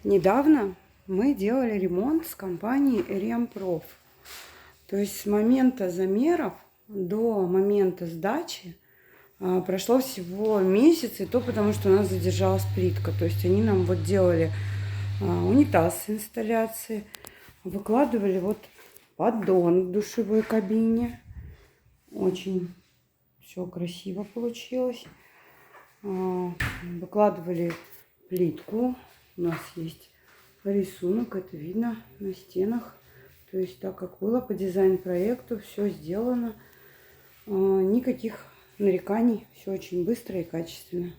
Недавно мы делали ремонт с компанией Ремпроф. То есть с момента замеров до момента сдачи прошло всего месяц, и то потому, что у нас задержалась плитка. То есть они нам вот делали унитаз с инсталляции, выкладывали вот поддон в душевой кабине. Очень все красиво получилось. Выкладывали плитку. У нас есть рисунок, это видно на стенах. То есть так как было по дизайн-проекту, все сделано. Никаких нареканий, все очень быстро и качественно.